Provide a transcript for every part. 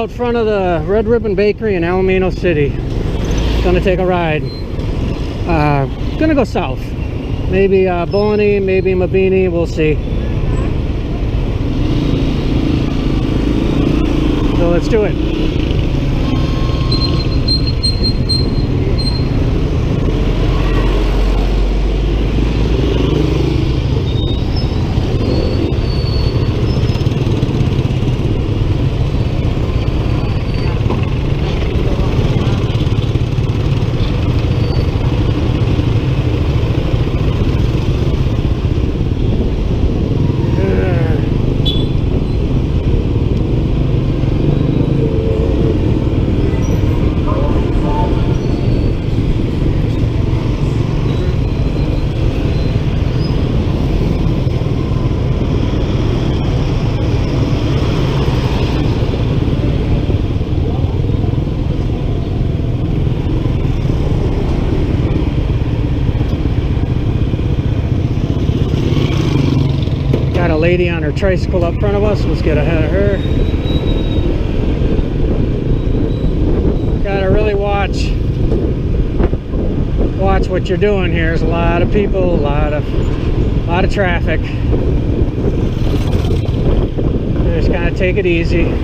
out front of the Red Ribbon Bakery in Alaminos City. Gonna take a ride. Gonna go south. Maybe Bolaney, maybe Mabini, we'll see. So let's do it. Got a lady on her tricycle up front of us. Let's get ahead of her. Gotta really watch what you're doing here. There's a lot of people, a lot of traffic. Just kind of take it easy.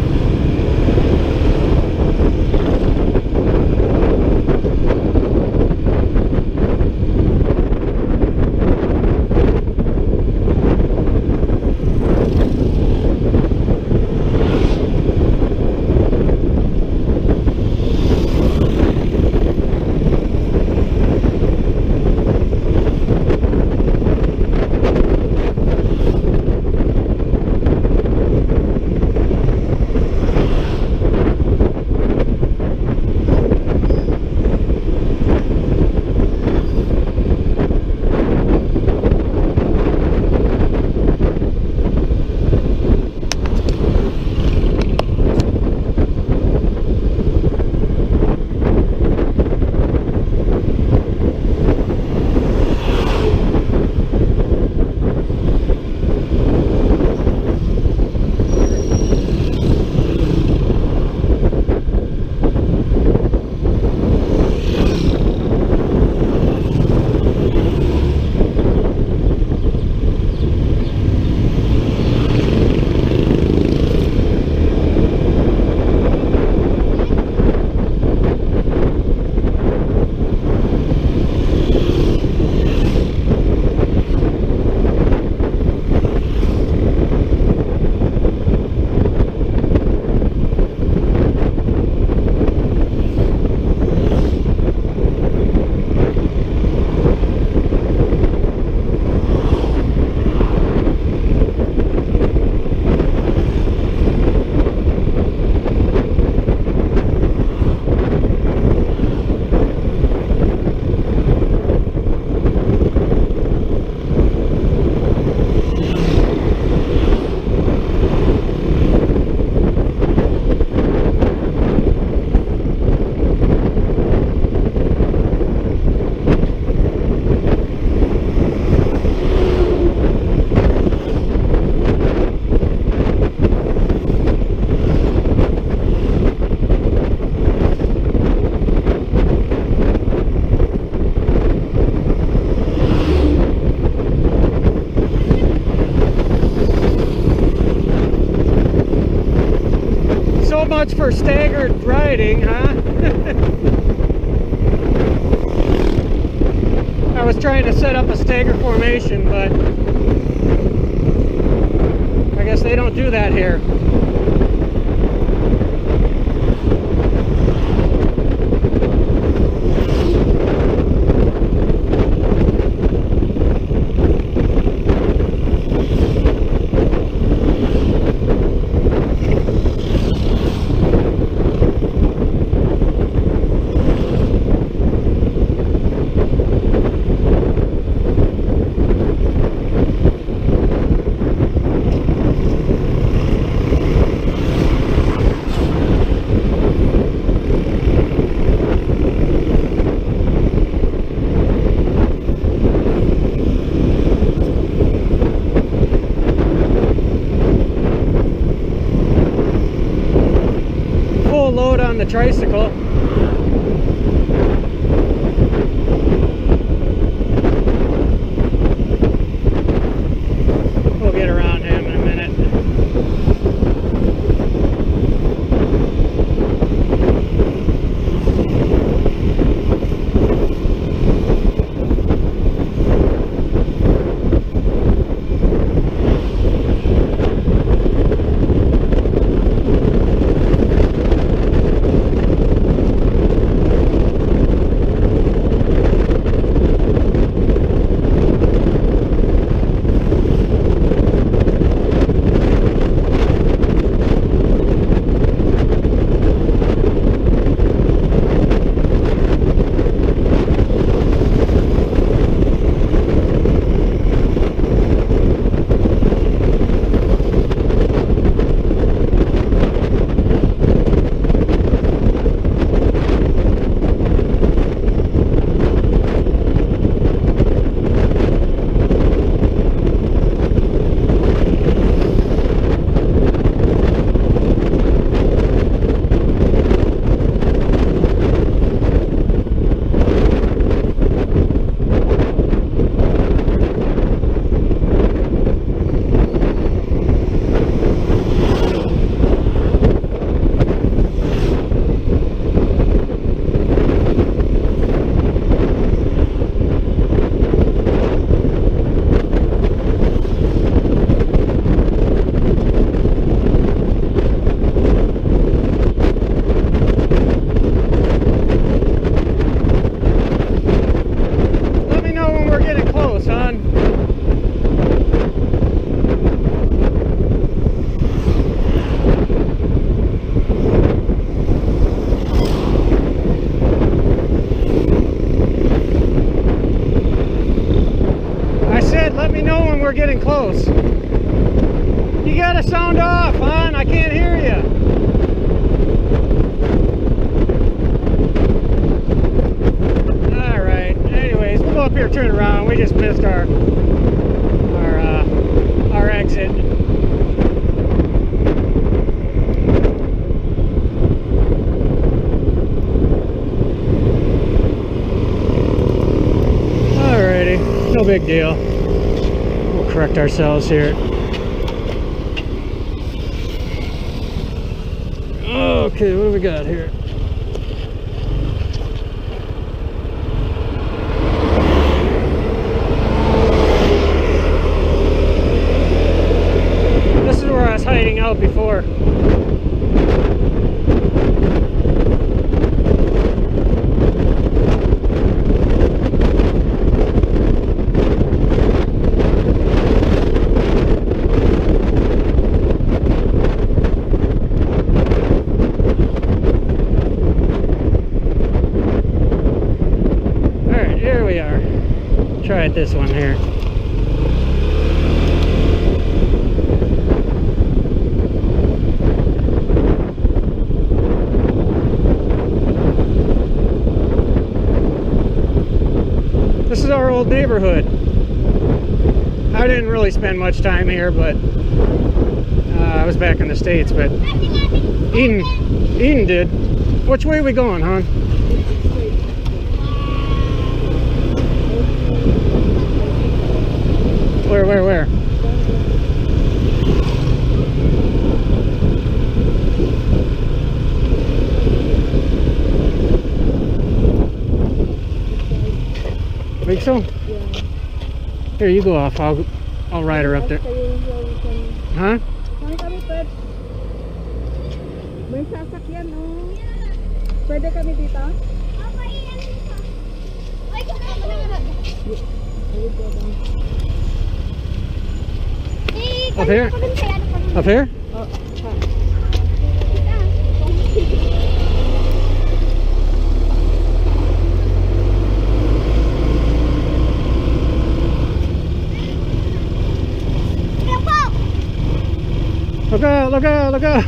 Much for staggered riding, huh? I was trying to set up a stagger formation, but I guess they don't do that here. the tricycle. We'll get around him in a minute. We're getting close. You gotta sound off, hon. I can't hear you. All right. Anyways, we'll go up here, turn around. We just missed our exit. Alrighty, no big deal. Correct ourselves here. Okay, what do we got here? This is where I was hiding out before. Try this one here. This is our old neighborhood. I didn't really spend much time here, but I was back in the States, but Eden did. Which way are we going, hon? Where? Think so? Yeah. Here, you go off. I'll ride her up there. Huh? May sasakyan, oh. Pwede kami dito? Up here? Up here? Look out, look out, look out.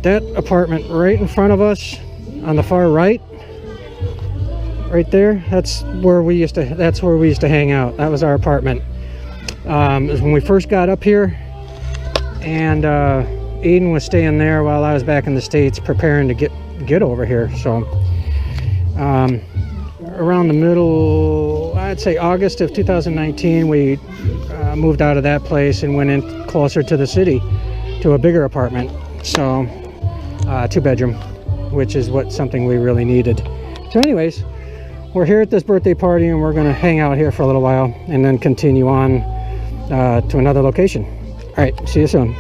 that apartment right in front of us on the far right, right there, that's where we used to hang out. That was our apartment. It was when we first got up here, and Aiden was staying there while I was back in the States preparing to get over here. So around the middle, I'd say August of 2019, we moved out of that place and went in closer to the city to a bigger apartment. So 2-bedroom, which is something we really needed. So anyways, we're here at this birthday party, and we're going to hang out here for a little while and then continue on to another location. All right, see you soon.